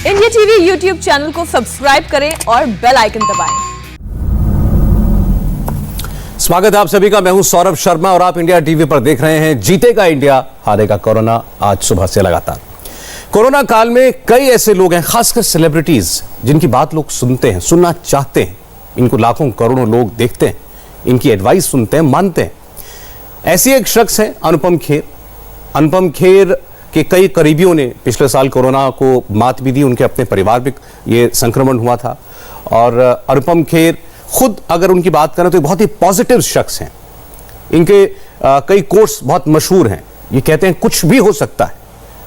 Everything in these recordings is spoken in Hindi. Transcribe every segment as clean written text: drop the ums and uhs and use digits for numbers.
इंडिया टीवी यूट्यूब चैनल को सब्सक्राइब करें और बेल आइकन दबाएं। स्वागत है आप सभी का। मैं हूं सौरभ शर्मा और आप इंडिया टीवी पर देख रहे हैं जीतेगा इंडिया हारेगा कोरोना। आज सुबह से लगातार कोरोना काल में कई ऐसे लोग हैं, खासकर सेलिब्रिटीज, जिनकी बात लोग सुनते हैं, सुनना चाहते हैं। इनको लाखों करोड़ों लोग देखते हैं, इनकी एडवाइस सुनते हैं, मानते हैं। ऐसी एक शख्स है अनुपम खेर। अनुपम खेर के कई करीबियों ने पिछले साल कोरोना को मात भी दी। उनके अपने परिवार में ये संक्रमण हुआ था और अनुपम खेर खुद अगर उनकी बात करें तो बहुत ही पॉजिटिव शख्स हैं। इनके कई कोर्स बहुत मशहूर हैं। ये कहते हैं कुछ भी हो सकता है,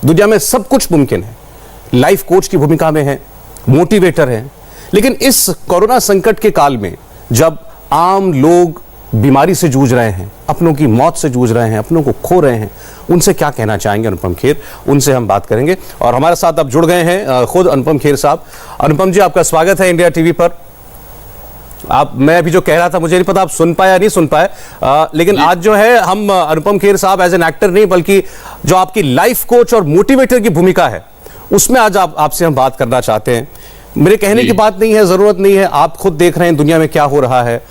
दुनिया में सब कुछ मुमकिन है। लाइफ कोच की भूमिका में है, मोटिवेटर हैं। लेकिन इस कोरोना संकट के काल में जब आम लोग बीमारी से जूझ रहे हैं, अपनों की मौत से जूझ रहे हैं, अपनों को खो रहे हैं, उनसे क्या कहना चाहेंगे अनुपम खेर, उनसे हम बात करेंगे। और हमारे साथ अब जुड़ गए हैं खुद अनुपम खेर साहब। अनुपम जी, आपका स्वागत है इंडिया टीवी पर। मैं अभी जो कह रहा था, मुझे नहीं पता आप सुन पाए या नहीं सुन पाए, लेकिन आज जो है हम अनुपम खेर साहब एज एन एक्टर नहीं, बल्कि जो आपकी लाइफ कोच और मोटिवेटर की भूमिका है, उसमें आज आपसे हम बात करना चाहते हैं। मेरे कहने की बात नहीं है, जरूरत नहीं है, आप खुद देख रहे हैं दुनिया में क्या हो रहा है।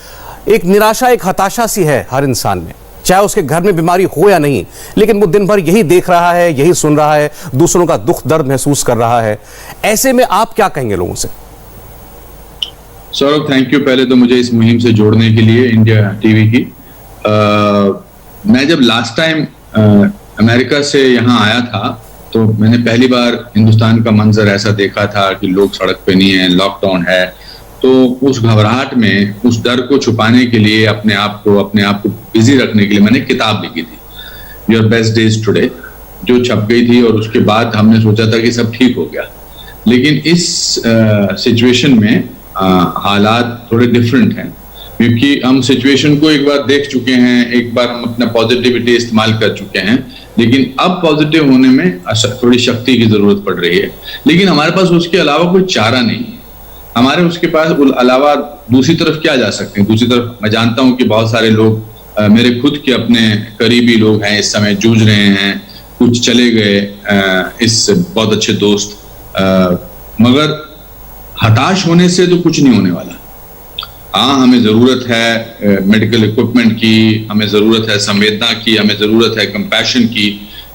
एक निराशा, एक हताशा सी है हर इंसान में, चाहे उसके घर में बीमारी हो या नहीं, लेकिन वो दिन भर यही देख रहा है, यही सुन रहा है, दूसरों का दुख दर्द महसूस कर रहा है। ऐसे में आप क्या कहेंगे लोगों से? सौरभ, थैंक यू पहले तो मुझे इस मुहिम से जोड़ने के लिए इंडिया टीवी की। मैं जब लास्ट टाइम अमेरिका से यहाँ आया था तो मैंने पहली बार हिंदुस्तान का मंजर ऐसा देखा था कि लोग सड़क पे नहीं है, लॉकडाउन है। तो उस घबराहट में, उस डर को छुपाने के लिए, अपने आप को बिजी रखने के लिए मैंने किताब लिखी थी, योर बेस्ट डेज टुडे, जो छप गई थी। और उसके बाद हमने सोचा था कि सब ठीक हो गया। लेकिन इस सिचुएशन में हालात थोड़े डिफरेंट हैं, क्योंकि हम सिचुएशन को एक बार देख चुके हैं, एक बार हम अपना पॉजिटिविटी इस्तेमाल कर चुके हैं। लेकिन अब पॉजिटिव होने में थोड़ी शक्ति की जरूरत पड़ रही है। लेकिन हमारे पास उसके अलावा कोई चारा नहीं है। हमारे उसके पास अलावा दूसरी तरफ क्या जा सकते हैं? दूसरी तरफ मैं जानता हूं कि बहुत सारे लोग, मेरे खुद के अपने करीबी लोग हैं, इस समय जूझ रहे हैं। कुछ चले गए, इस बहुत अच्छे दोस्त, मगर हताश होने से तो कुछ नहीं होने वाला। हाँ, हमें जरूरत है मेडिकल इक्विपमेंट की, हमें जरूरत है संवेदना की, हमें जरूरत है कंपैशन की।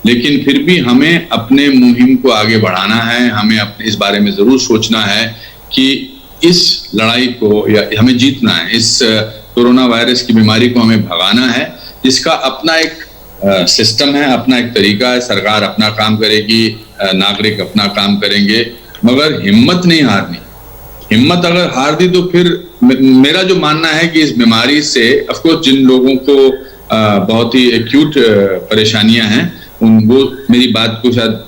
लेकिन फिर भी हमें अपने मुहिम को आगे बढ़ाना है। हमें अपने इस बारे में जरूर सोचना है कि इस लड़ाई को या हमें जीतना है। इस कोरोना वायरस की बीमारी को हमें भगाना है, जिसका अपना एक सिस्टम है, अपना एक तरीका है। सरकार अपना काम करेगी, नागरिक अपना काम करेंगे, मगर हिम्मत नहीं हारनी। हिम्मत अगर हार दी तो फिर मेरा जो मानना है कि इस बीमारी से ऑफकोर्स जिन लोगों को बहुत ही एक्यूट परेशानियां हैं, वो मेरी बात को शायद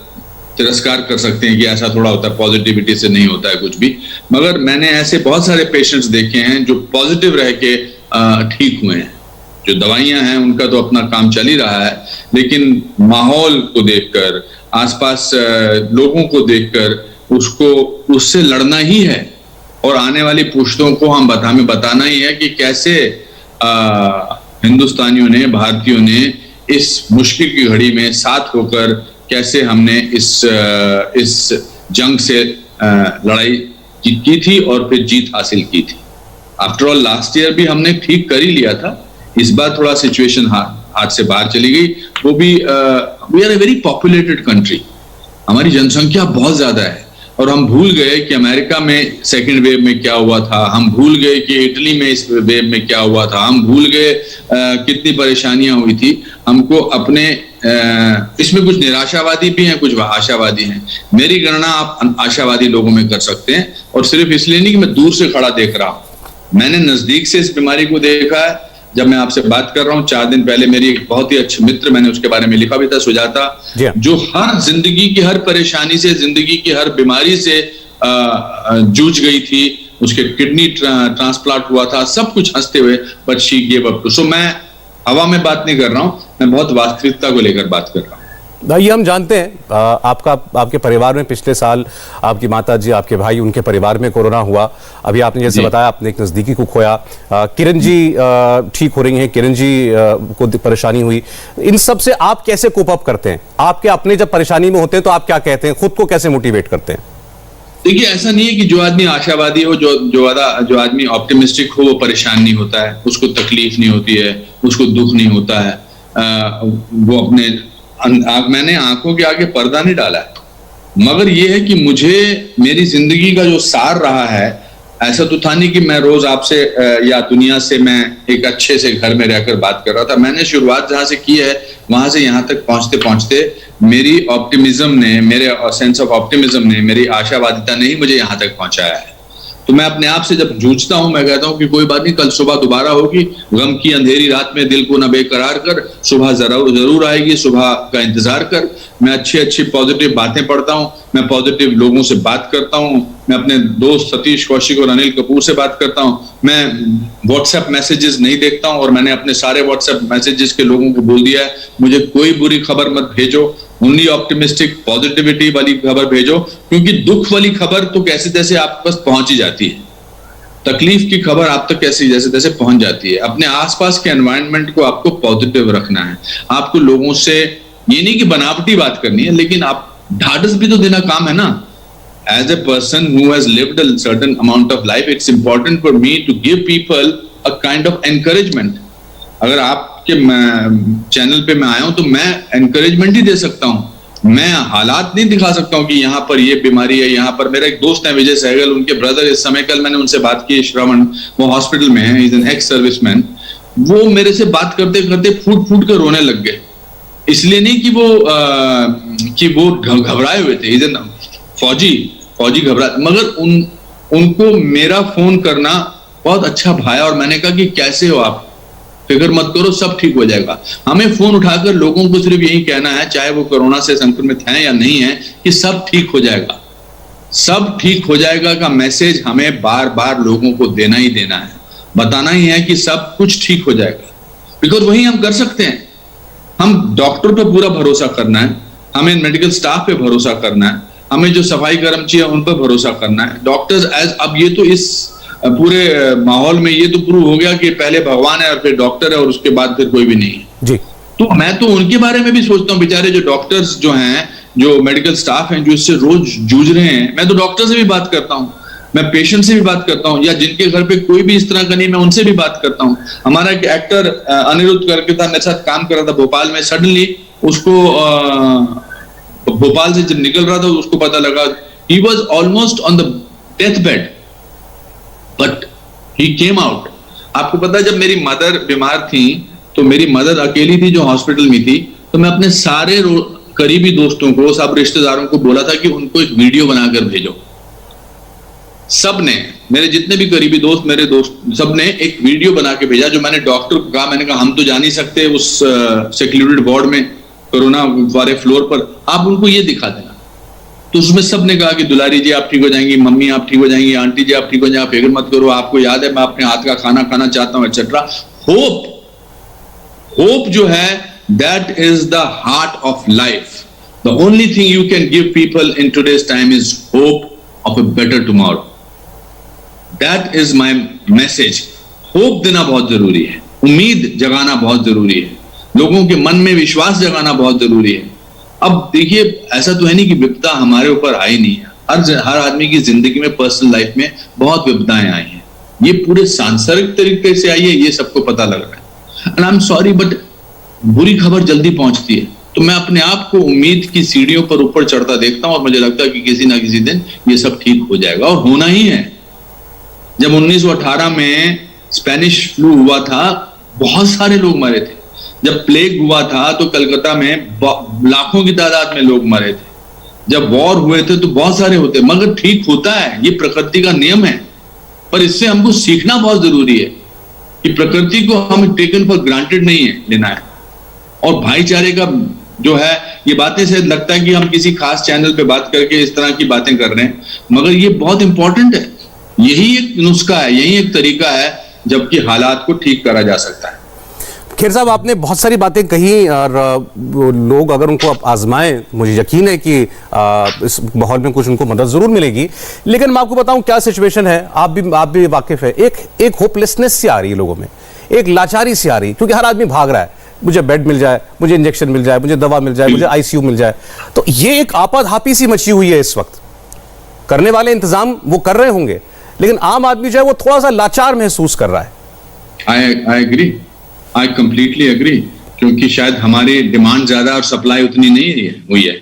तिरस्कार कर सकते हैं कि ऐसा थोड़ा होता है, पॉजिटिविटी से नहीं होता है कुछ भी। मगर मैंने ऐसे बहुत सारे पेशेंट्स देखे हैं जो पॉजिटिव रह के ठीक हुए हैं। जो दवाइयां हैं उनका तो अपना काम चल ही रहा है, लेकिन माहौल को देखकर, आसपास लोगों को देखकर उससे लड़ना ही है। और आने वाली पुश्तों को हमें बताना ही है कि कैसे हिंदुस्तानियों ने, भारतीयों ने इस मुश्किल की घड़ी में साथ होकर कैसे हमने इस जंग से लड़ाई की थी और फिर जीत हासिल की थी। आफ्टर ऑल लास्ट ईयर भी हमने ठीक कर ही लिया था। इस बार थोड़ा सिचुएशन हाथ से बाहर चली गई। वो भी we are a very populated country, हमारी जनसंख्या बहुत ज्यादा है। और हम भूल गए कि अमेरिका में सेकेंड वेव में क्या हुआ था, हम भूल गए कि इटली में इस वेव में क्या हुआ था, हम भूल गए कितनी परेशानियां हुई थी। हमको अपने इसमें कुछ निराशावादी भी हैं, कुछ आशावादी हैं। मेरी गणना आप आशावादी लोगों में कर सकते हैं, और सिर्फ इसलिए नहीं कि मैं दूर से खड़ा देख रहा हूं, मैंने नजदीक से इस बीमारी को देखा है। जब मैं आपसे बात कर रहा हूं, 4 दिन पहले मेरी एक बहुत ही अच्छे मित्र, मैंने उसके बारे में लिखा भी था, सुजाता, जो हर जिंदगी की हर परेशानी से, जिंदगी की हर बीमारी से जूझ गई थी। उसके किडनी ट्रांसप्लांट हुआ था, सब कुछ हंसते हुए, बट शी गिव अप। सो मैं हवा में बात नहीं कर रहा हूं, मैं बहुत वास्तविकता को लेकर बात कर रहा हूं। ये हम जानते हैं आपके परिवार में पिछले साल आपकी माता जी, आपके भाई, उनके परिवार में कोरोना हुआ। अभी आपने जैसे बताया आपने एक नजदीकी को खोया। किरण जी ठीक हो रही हैं, किरण जी को परेशानी हुई। इन सब से आप कैसे कोप अप करते हैं? आपके अपने जब परेशानी में होते हैं तो आप क्या कहते हैं, खुद को कैसे मोटिवेट करते हैं? देखिए, ऐसा नहीं है कि जो आदमी आशावादी हो, जो आदमी ऑप्टिमिस्टिक हो, वो परेशान नहीं होता है, उसको तकलीफ नहीं होती है, उसको दुख नहीं होता है। वो मैंने आंखों के आगे पर्दा नहीं डाला है, मगर ये है कि मुझे मेरी जिंदगी का जो सार रहा है, ऐसा तो था नहीं कि मैं रोज आपसे या दुनिया से मैं एक अच्छे से घर में रहकर बात कर रहा था। मैंने शुरुआत जहां से की है, वहां से यहाँ तक पहुंचते पहुंचते मेरी ऑप्टिमिज्म ने, मेरे सेंस ऑफ ऑप्टिमिज्म ने, मेरी आशावादिता ने ही मुझे यहाँ तक पहुंचाया है। तो मैं अपने आप से जब जूझता हूं, मैं कहता हूं कि कोई बात नहीं, कल सुबह दोबारा होगी। गम की अंधेरी रात में दिल को न बेकरार कर, सुबह जरूर आएगी, सुबह का इंतजार कर। मैं अच्छी अच्छी पॉजिटिव बातें पढ़ता हूं, मैं पॉजिटिव लोगों से बात करता हूं, मैं अपने दोस्त सतीश कौशिक और अनिल कपूर से बात करता हूं, मैं व्हाट्सएप मैसेजेस नहीं देखता हूं, और मैंने अपने सारे व्हाट्सएप मैसेजेस के लोगों को बोल दिया है, मुझे कोई बुरी खबर मत भेजो, ओनली ऑप्टिमिस्टिक पॉजिटिविटी वाली खबर भेजो, क्योंकि दुख वाली खबर तो कैसे तैसे आपके पास पहुंच ही जाती है, तकलीफ की खबर आप तक कैसे जैसे तैसे पहुंच जाती है। अपने आसपास के एनवायरनमेंट को आपको पॉजिटिव रखना है, आपको लोगों से ये नहीं कि बनावटी बात करनी है, लेकिन आप ढाढ़स भी तो देना काम है ना। As a person who has lived a certain amount of life, it's important for me to give people a kind of encouragement. अगर आपके चैनल पे मैं आया हूं तो मैं एनकरेजमेंट ही दे सकता हूं, मैं हालात नहीं दिखा सकता हूं कि यहाँ पर ये बीमारी है, यहाँ पर। मेरा एक दोस्त है विजय सहगल, उनके ब्रदर इस समय, कल मैंने उनसे बात की, श्रवण, वो हॉस्पिटल में है, इज एन एक्स सर्विसमैन। वो मेरे से बात करते करते फूट फूट कर रोने लग गए, इसलिए नहीं कि वो घबराए हुए थे, इज एन फौजी घबरा, मगर उनको मेरा फोन करना बहुत अच्छा भाया, और मैंने कहा कि कैसे हो आप, फिक्र मत करो, सब ठीक हो जाएगा। हमें फोन उठाकर लोगों को सिर्फ यही कहना है, चाहे वो कोरोना से संक्रमित हैं या नहीं है, कि सब ठीक हो जाएगा, सब ठीक हो जाएगा का मैसेज हमें बार बार लोगों को देना ही देना है, बताना ही है कि सब कुछ ठीक हो जाएगा, बिकॉज वही हम कर सकते हैं। हम डॉक्टर पे पूरा भरोसा करना है, हमें मेडिकल स्टाफ पे भरोसा करना है, हमें जो सफाई कर्मचारी है उन पर भरोसा करना है। डॉक्टर्स अब ये तो इस पूरे माहौल में ये तो प्रूव हो गया कि पहले भगवान है और फिर डॉक्टर है और उसके बाद फिर कोई भी नहीं है जी। तो मैं तो उनके बारे में भी सोचता हूँ, बेचारे जो डॉक्टर्स जो हैं, जो मेडिकल स्टाफ हैं, जो इससे रोज जूझ रहे हैं। मैं तो डॉक्टर से भी बात करता हूँ, मैं पेशेंट से भी बात करता हूँ, या जिनके घर पे कोई भी इस तरह का नहीं, मैं उनसे भी बात करता हूँ। हमारा एक एक्टर अनिरुद्ध करके था, मेरे साथ काम कर रहा था भोपाल में, सडनली उसको भोपाल से जब निकल रहा था उसको पता लगा, he was almost on the death bed, but he came out. आपको पता है, जब मेरी मदर बीमार थी तो मेरी मदर अकेली थी जो हॉस्पिटल में थी, तो मैं अपने सारे करीबी दोस्तों को, सब रिश्तेदारों को बोला था कि उनको एक वीडियो बनाकर भेजो। सब ने, मेरे जितने भी करीबी दोस्त, मेरे दोस्त, सब ने एक वीडियो बना के भेजा, जो मैंने डॉक्टर को कहा, मैंने कहा हम तो जा नहीं सकते उस सेक्लूडेड वार्ड में, कोरोना वाले फ्लोर पर, आप उनको ये दिखा देना। तो उसमें सब ने कहा कि दुलारी जी आप ठीक हो जाएंगी, मम्मी आप ठीक हो जाएंगी, आंटी जी आप ठीक हो जाएंगे, आप फिक्र मत करो, आपको याद है मैं अपने हाथ का खाना खाना चाहता हूं, एक्सेट्रा। होप जो है, that is the heart of life. The only thing you can give people in today's time is hope of a better tomorrow. That is my message. Hope देना बहुत जरूरी है, उम्मीद जगाना बहुत जरूरी है, लोगों के मन में विश्वास जगाना बहुत जरूरी है। अब देखिए, ऐसा तो है नहीं कि विपदा हमारे ऊपर आई नहीं है, हर आदमी की जिंदगी में, पर्सनल लाइफ में बहुत विपदाएं आई हैं। ये पूरे सांसारिक तरीके से आई है, ये सबको पता लग रहा है। And I am sorry, but बुरी खबर जल्दी पहुंचती है, तो मैं अपने आप को उम्मीद की सीढ़ियों पर ऊपर चढ़ता देखता हूं, और मुझे लगता है कि किसी ना किसी दिन ये सब ठीक हो जाएगा, और होना ही है। जब 1918 में स्पेनिश फ्लू हुआ था, बहुत सारे लोग मरे थे। जब प्लेग हुआ था तो कलकत्ता में लाखों की तादाद में लोग मरे थे। जब वॉर हुए थे तो बहुत सारे होते, मगर ठीक होता है, ये प्रकृति का नियम है। पर इससे हमको सीखना बहुत जरूरी है कि प्रकृति को हम टेकन फॉर ग्रांटेड नहीं है लेना है। और भाईचारे का जो है, ये बातें शायद लगता है कि हम किसी खास चैनल पे बात करके इस तरह की बातें कर रहे हैं, मगर ये बहुत इंपॉर्टेंट है। यही एक नुस्खा है, यही एक तरीका है जबकि हालात को ठीक करा जा सकता है। खेर साहब, आपने बहुत सारी बातें कही, और लोग अगर उनको आप आजमाएं, मुझे यकीन है कि इस माहौल में कुछ उनको मदद जरूर मिलेगी। लेकिन मैं आपको बताऊं क्या सिचुएशन है, आप भी वाकिफ है। एक होपलेसनेस सी आ रही है लोगों में, एक लाचारी सी आ रही है, क्योंकि हर आदमी भाग रहा है, मुझे बेड मिल जाए, मुझे इंजेक्शन मिल जाए, मुझे दवा मिल जाए, मुझे आईसीयू मिल जाए। तो ये एक आपाधापी सी मची हुई है इस वक्त। करने वाले इंतजाम वो कर रहे होंगे, लेकिन आम आदमी जो है वो थोड़ा सा लाचार महसूस कर रहा है। I agree, I completely agree, क्योंकि शायद हमारी डिमांड ज्यादा और सप्लाई उतनी नहीं हुई है।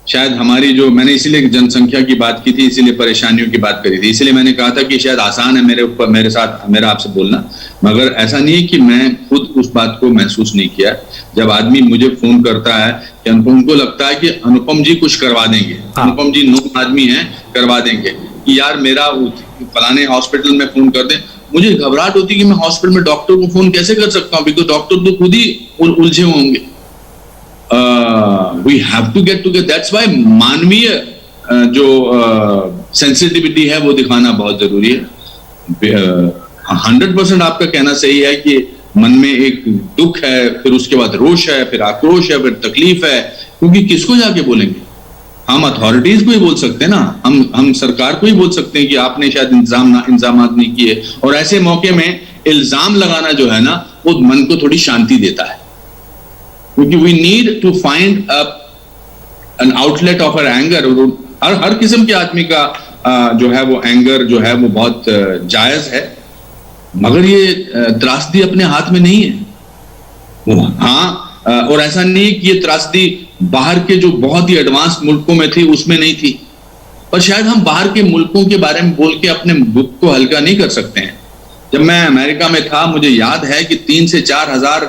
शायद हमारी जो, मैंने इसीलिए जनसंख्या की बात की थी, इसीलिए परेशानियों की बात करी थी, इसलिए मैंने कहा था कि शायद आसान है मेरे साथ मेरा आपसे बोलना, मगर ऐसा नहीं है कि मैं खुद उस बात को महसूस नहीं किया। जब आदमी मुझे फोन करता है कि उनको लगता है कि अनुपम जी कुछ करवा देंगे, अनुपम जी नोन आदमी हैं, करवा देंगे, कि यार मेरा फलाने हॉस्पिटल में फोन कर दें, मुझे घबराहट होती है कि मैं हॉस्पिटल में डॉक्टर को फोन कैसे कर सकता हूँ, बिकॉज डॉक्टर तो खुद ही उलझे होंगे। We have to get together, that's why मानवीय जो सेंसिटिविटी है वो दिखाना बहुत जरूरी है। 100% आपका कहना सही है कि मन में एक दुख है, फिर उसके बाद रोष है, फिर आक्रोश है, फिर तकलीफ है, क्योंकि किसको जाके बोलेंगे? हम अथॉरिटीज को ही बोल सकते हैं ना, हम सरकार को ही बोल सकते हैं कि आपने शायद इंतजाम नहीं किए, और ऐसे मौके में इल्जाम लगाना जो है ना वो मन को थोड़ी शांति देता है, क्योंकि we need to find an outlet of our anger. हर किस्म के आदमी का जो है वो एंगर जो है वो बहुत जायज है, मगर ये त्रासदी अपने हाथ में नहीं है। और ऐसा नहीं कि ये त्रासदी बाहर के जो बहुत ही एडवांस मुल्कों में थी उसमें नहीं थी, पर शायद हम बाहर के मुल्कों के बारे में बोल के अपने दुख को हल्का नहीं कर सकते हैं। जब मैं अमेरिका में था, मुझे याद है कि 3 से 4 हजार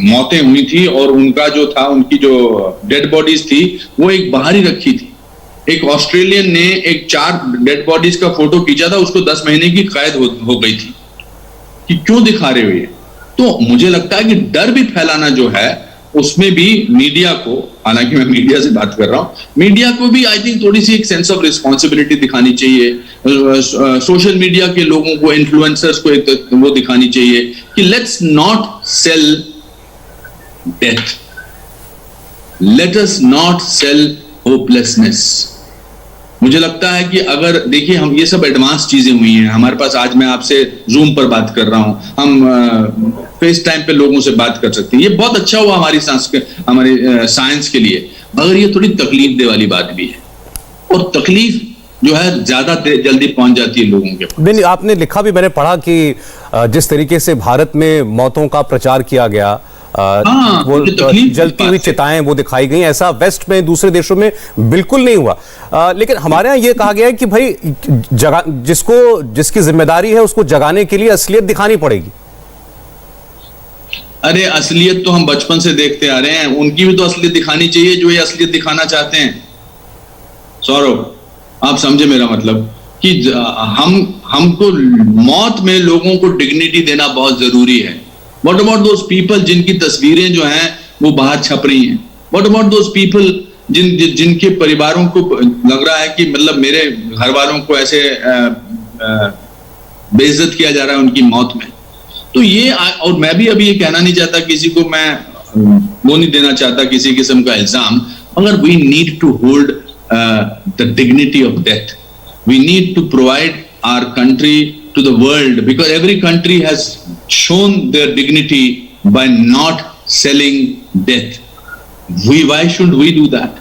मौतें हुई थी, और उनका जो था, उनकी जो डेड बॉडीज थी वो एक बाहर ही रखी थी। एक ऑस्ट्रेलियन ने एक 4 डेड बॉडीज का फोटो खींचा था, उसको 10 महीने की कैद हो गई थी कि क्यों दिखा रहे हो ये। तो मुझे लगता है कि डर भी फैलाना जो है उसमें भी मीडिया को, हालांकि मैं मीडिया से बात कर रहा हूं, मीडिया को भी आई थिंक थोड़ी सी एक सेंस ऑफ रिस्पॉन्सिबिलिटी दिखानी चाहिए। सोशल मीडिया के लोगों को, इन्फ्लुएंसर्स को एक वो दिखानी चाहिए कि let's not sell death, let us not sell hopelessness. मुझे लगता है कि अगर देखिए, हम ये सब एडवांस चीजें हुई हैं हमारे पास, आज मैं आपसे जूम पर बात कर रहा हूं, हम फेस टाइम पे लोगों से बात कर सकते हैं, ये बहुत अच्छा हुआ हमारी साइंस के लिए, मगर ये थोड़ी तकलीफ दे वाली बात भी है, और तकलीफ जो है ज्यादा जल्दी पहुंच जाती है लोगों के पास। आपने लिखा भी, मैंने पढ़ा कि जिस तरीके से भारत में मौतों का प्रचार किया गया, वो जलती हुई चिताएं वो दिखाई गई, ऐसा वेस्ट में, दूसरे देशों में बिल्कुल नहीं हुआ। लेकिन हमारे यहाँ ये कहा गया है कि भाई जिसकी जिम्मेदारी है उसको जगाने के लिए असलियत दिखानी पड़ेगी। अरे असलियत तो हम बचपन से देखते आ रहे हैं, उनकी भी तो असलियत दिखानी चाहिए जो ये असलियत दिखाना चाहते हैं। सौरभ, आप समझे मेरा मतलब, कि हमको मौत में लोगों को डिग्निटी देना बहुत जरूरी है। What about those people जिनकी तस्वीरें जो हैं वो बाहर छप रही हैं? What about those people जिनके परिवारों को लग रहा है कि मतलब मेरे घर वालों को ऐसे बेइज्जत किया जा रहा है उनकी मौत में? तो ये, और मैं भी अभी ये कहना नहीं चाहता किसी को, मैं वो नहीं देना चाहता किसी किस्म का इल्जाम, मगर we need to hold the dignity of death. We need to provide our country to the world, because every country has shown their dignity by not selling death. Why should we do that?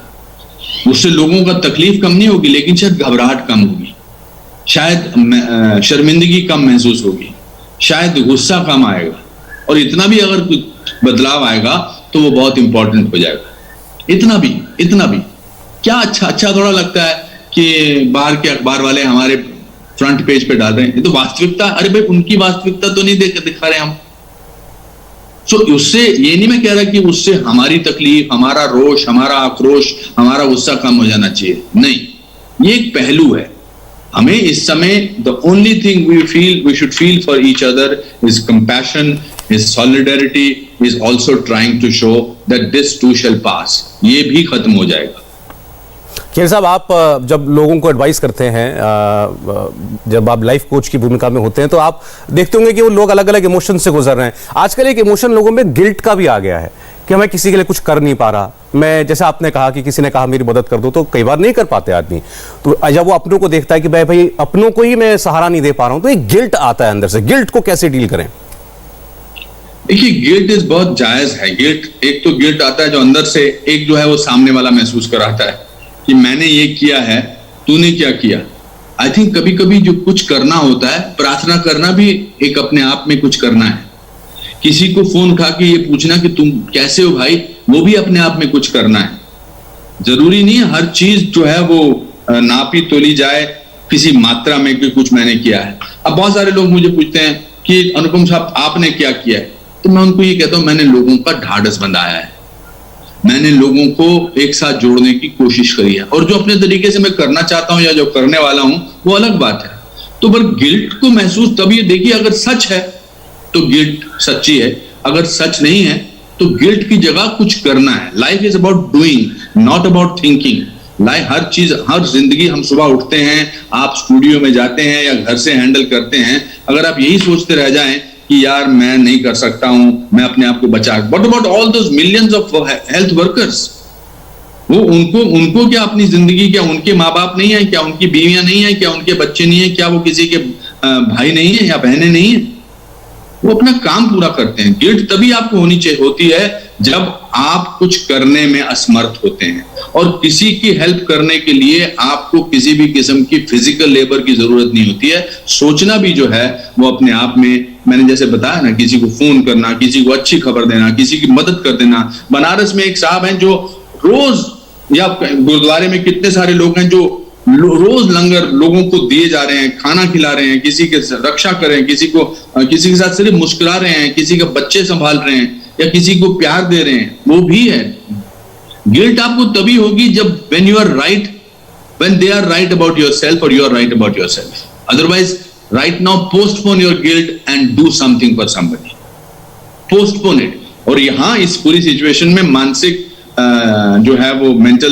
उससे लोगों का तकलीफ कम नहीं होगी, लेकिन शायद घबराहट कम होगी, शायद शर्मिंदगी कम महसूस होगी, शायद गुस्सा कम आएगा, और इतना भी अगर कुछ बदलाव आएगा तो वो बहुत इंपॉर्टेंट हो जाएगा। इतना भी क्या अच्छा थोड़ा लगता है कि बाहर के अखबार वाले हमारे फ्रंट पेज पे डाल रहे हैं, ये तो वास्तविकता। अरे भाई, उनकी वास्तविकता तो नहीं दिखा रहे हम। उससे ये नहीं मैं कह रहा कि उससे हमारी तकलीफ, हमारा रोष, हमारा आक्रोश, हमारा गुस्सा कम हो जाना चाहिए, नहीं, ये एक पहलू है। हमें इस समय the only thing we should feel for each other is compassion, is solidarity, is also trying to show that this too shall pass. ये भी खत्म हो जाएगा। खेर साहब, आप जब लोगों को एडवाइस करते हैं, जब आप लाइफ कोच की भूमिका में होते हैं, तो आप देखते होंगे कि वो लोग अलग अलग इमोशन से गुजर रहे हैं। आजकल एक इमोशन लोगों में गिल्ट का भी आ गया है कि मैं किसी के लिए कुछ कर नहीं पा रहा। मैं, जैसे आपने कहा कि किसी ने कहा मेरी मदद कर दो, तो कई बार नहीं कर पाते आदमी, तो जब वो अपनों को देखता है कि भाई अपनों को ही मैं सहारा नहीं दे पा रहा हूं, तो एक गिल्ट आता है अंदर से। गिल्ट को कैसे डील करें? देखिए, गिल्ट इज बहुत जायज है। एक तो गिल्ट आता है जो अंदर से, एक जो है वो सामने वाला महसूस कराता है कि मैंने ये किया है तूने क्या किया। आई थिंक कभी कभी जो कुछ करना होता है, प्रार्थना करना भी एक अपने आप में कुछ करना है। किसी को फोन उठा के ये पूछना कि तुम कैसे हो भाई, वो भी अपने आप में कुछ करना है। जरूरी नहीं है हर चीज जो है वो नापी तोली जाए किसी मात्रा में कि कुछ मैंने किया है। अब बहुत सारे लोग मुझे पूछते हैं कि अनुपम साहब आपने क्या किया है, तो मैं उनको ये कहता हूं मैंने लोगों का ढाढ़स बंधाया है, मैंने लोगों को एक साथ जोड़ने की कोशिश करी है, और जो अपने तरीके से मैं करना चाहता हूं या जो करने वाला हूं वो अलग बात है। तो पर गिल्ट को महसूस तभी, देखिए अगर सच है तो गिल्ट सच्ची है, अगर सच नहीं है तो गिल्ट की जगह कुछ करना है। Life is about doing, not about thinking. Life हर चीज, हर जिंदगी, हम सुबह उठते हैं, आप स्टूडियो में जाते हैं या घर से हैंडल करते हैं, अगर आप यही सोचते रह जाएं कि यार मैं नहीं कर सकता हूं, मैं अपने आप को बचा, what about all those millions of health workers, वो उनको क्या अपनी जिंदगी, क्या उनके माँ बाप नहीं है, क्या उनकी बीवियां नहीं है, क्या उनके बच्चे नहीं है, क्या वो किसी के भाई नहीं है या बहनें नहीं है, वो अपना काम पूरा करते हैं। गिल्ट तभी आपको होती है जब आप कुछ करने में असमर्थ होते हैं, और किसी की हेल्प करने के लिए आपको किसी भी किस्म की फिजिकल लेबर की जरूरत नहीं होती है। सोचना भी जो है वो अपने आप में, मैंने जैसे बताया ना, किसी को फोन करना, किसी को अच्छी खबर देना, किसी की मदद कर देना। बनारस में एक साहब हैं जो रोज, या गुरुद्वारे में कितने सारे लोग हैं जो रोज लंगर लोगों को दिए जा रहे हैं, खाना खिला रहे हैं, किसी के रक्षा कर रहे हैं, किसी के साथ सिर्फ मुस्कुरा रहे हैं, किसी के बच्चे संभाल रहे हैं, या किसी को प्यार दे रहे हैं, वो भी है। गिल्ट आपको तभी होगी जब when you are right, when they are right about yourself or you are right about yourself. Otherwise, right now postpone your guilt and do something for somebody. Postpone it. और यहाँ इस पूरी सिचुएशन में मानसिक जो है वो मेंटल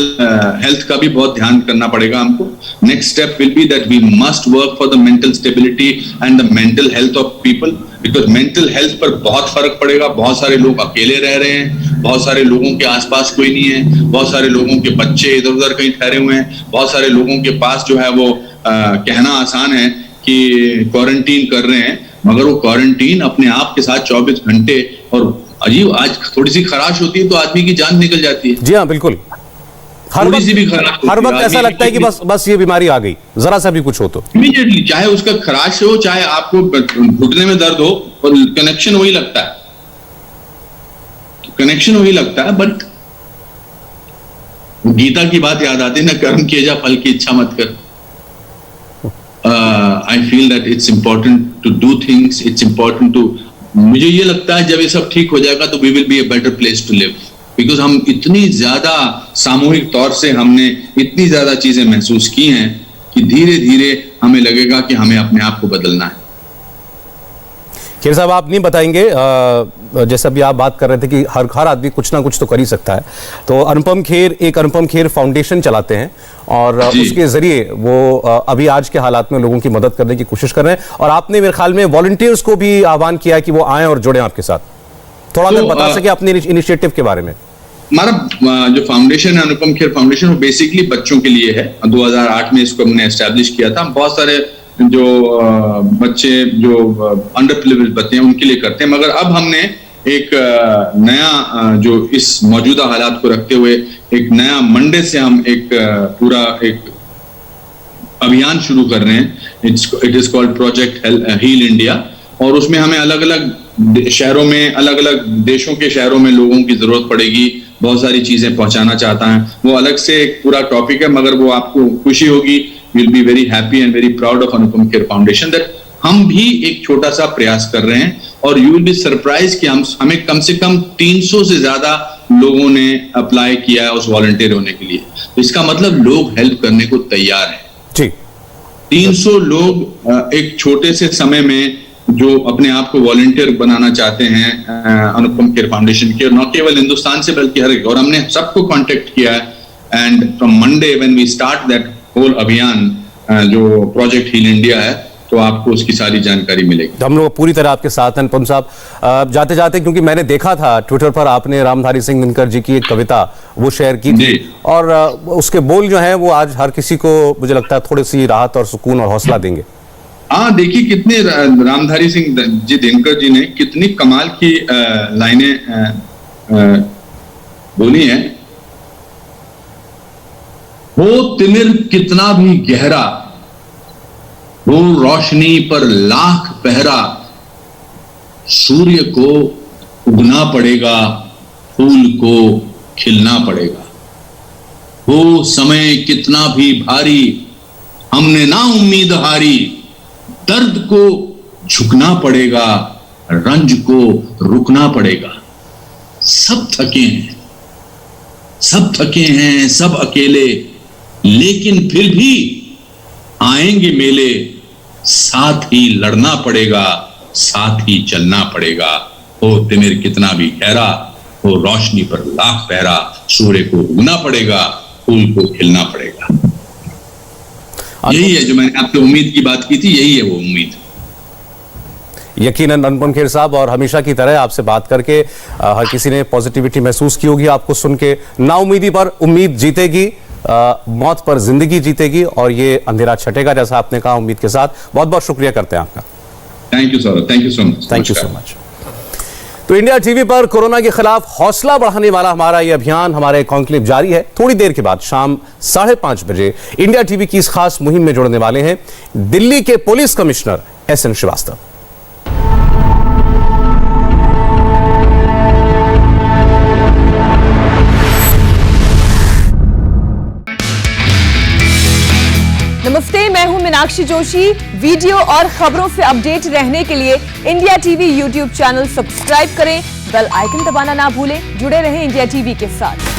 हेल्थ का भी बहुत ध्यान करना पड़ेगा हमको। Next step will be that we must work for the mental stability and the mental health of people, because mental health पर बहुत फर्क पड़ेगा। बहुत सारे लोग अकेले रह रहे हैं, बहुत सारे लोगों के आसपास कोई नहीं है, बहुत सारे लोगों के बच्चे इधर उधर कहीं ठहरे हुए हैं, बहुत सारे लोगों के पास जो है वो कहना आसान है कि क्वारंटीन कर रहे हैं, मगर वो क्वारंटीन अपने आप के साथ 24 घंटे, और अजीब, आज थोड़ी सी खराश होती है तो आदमी की जान निकल जाती है। जी हाँ, बिल्कुल। हर वक्त ऐसा लगता है कि बस ये बीमारी आ गई, जरा सा भी कुछ हो तो इमीडिएटली, चाहे उसका खराश हो, चाहे आपको घुटने में दर्द हो, और कनेक्शन वही लगता है, कनेक्शन वही लगता है। बट गीता की बात याद आती है ना, कर्म किए जा फल की इच्छा मत कर। I feel that it's important to do things, it's important to, मुझे ये लगता है जब ये सब ठीक हो जाएगा तो we will be a better place to live, because हम इतनी ज्यादा सामूहिक तौर से हमने इतनी ज्यादा चीजें महसूस की हैं कि धीरे धीरे हमें लगेगा कि हमें अपने आप को बदलना है। खेर साहब, आप नहीं बताएंगे, जैसा भी आप बात कर रहे थे कि हर आदमी कुछ ना कुछ तो कर ही सकता है, तो अनुपम खेर फाउंडेशन चलाते हैं, और उसके जरिए वो अभी आज के हालात में लोगों की मदद करने की कोशिश कर रहे हैं, और आपने मेरे ख्याल में वॉलंटियर्स को भी आह्वान किया है कि वो आएं और जुड़ें आपके साथ। थोड़ा अगर बता सके अपने इनिशिएटिव के बारे में। हमारा जो फाउंडेशन है, अनुपम खेर फाउंडेशन, वो बेसिकली बच्चों के लिए है। 2008 में इसको हमने एस्टैब्लिश किया था। बहुत सारे जो बच्चे जो अंडर प्रिविलेज्ड बच्चे हैं उनके लिए करते हैं, मगर अब हमने एक नया जो इस मौजूदा हालात को रखते हुए एक नया मंडे से हम एक पूरा एक अभियान शुरू कर रहे हैं। It is called project heal India, और उसमें हमें अलग अलग शहरों में, अलग अलग देशों के शहरों में लोगों की जरूरत पड़ेगी। बहुत सारी चीजें पहुंचाना चाहता है, वो अलग से एक पूरा टॉपिक है, मगर वो आपको खुशी होगी, will be very happy and very proud of Anupam Kher foundation that हम भी एक छोटा सा प्रयास कर रहे हैं। और यू विल बी सरप्राइज कि हमें कम से कम 300 से ज्यादा लोगों ने अप्लाई किया है उस वॉलंटियर होने के लिए। तो इसका मतलब लोग हेल्प करने को तैयार है जी। 300 लोग एक छोटे से समय में जो अपने आप को वॉलंटियर बनाना चाहते हैं अनुपम खेर फाउंडेशन के, और न केवल हिंदुस्तान से बल्कि हर एक, और हमने सबको कांटेक्ट किया है। And from Monday when we start that whole अभियान जो प्रोजेक्ट हील इंडिया है, तो आपको उसकी सारी जानकारी मिलेगी। तो हम लोग पूरी तरह आपके साथ हैं। अनुपम साहब, जाते जाते, क्योंकि मैंने देखा था ट्विटर पर आपने रामधारी सिंह दिनकर जी की एक कविता वो शेयर की थी, और उसके बोल जो हैं वो आज हर किसी को मुझे लगता है थोड़ी सी राहत और सुकून और हौसला देंगे। हाँ, देखिए कितने रामधारी सिंह जी दिनकर जी ने कितनी कमाल की लाइनें बोली हैं। हो तिमिर कितना भी गहरा, हो रोशनी पर लाख पहरा, सूर्य को उगना पड़ेगा, फूल को खिलना पड़ेगा। हो समय कितना भी भारी, हमने ना उम्मीद हारी, दर्द को झुकना पड़ेगा, रंज को रुकना पड़ेगा। सब थके हैं, सब थके हैं, सब अकेले, लेकिन फिर भी आएंगे मेले। साथ ही लड़ना पड़ेगा, साथ ही चलना पड़ेगा। हो तिमिर कितना भी गहरा, हो रोशनी पर लाख पहरा, सूर्य को उगना पड़ेगा, फूल को खिलना पड़ेगा। यही है जो मैंने आपसे उम्मीद की बात की थी, यही है वो उम्मीद। यकीनन अनुपम खेर साहब, और हमेशा की तरह आपसे बात करके हर किसी ने पॉजिटिविटी महसूस की होगी आपको सुन के। नाउमीदी पर उम्मीद जीतेगी, मौत पर जिंदगी जीतेगी, और ये अंधेरा छटेगा जैसा आपने कहा उम्मीद के साथ। बहुत बहुत शुक्रिया करते हैं आपका। Thank you sir, thank you so much. Thank you so much. तो इंडिया टीवी पर कोरोना के खिलाफ हौसला बढ़ाने वाला हमारा ये अभियान, हमारे कॉन्क्लेव जारी है। थोड़ी देर के बाद शाम 5:30 बजे इंडिया टीवी की इस खास मुहिम में जुड़ने वाले हैं दिल्ली के पुलिस कमिश्नर SN श्रीवास्तव। नमस्ते, मैं हूं मीनाक्षी जोशी। वीडियो और खबरों से अपडेट रहने के लिए India TV YouTube channel subscribe करें, बेल आइकन दबाना ना भूलें। जुड़े रहें इंडिया टीवी के साथ।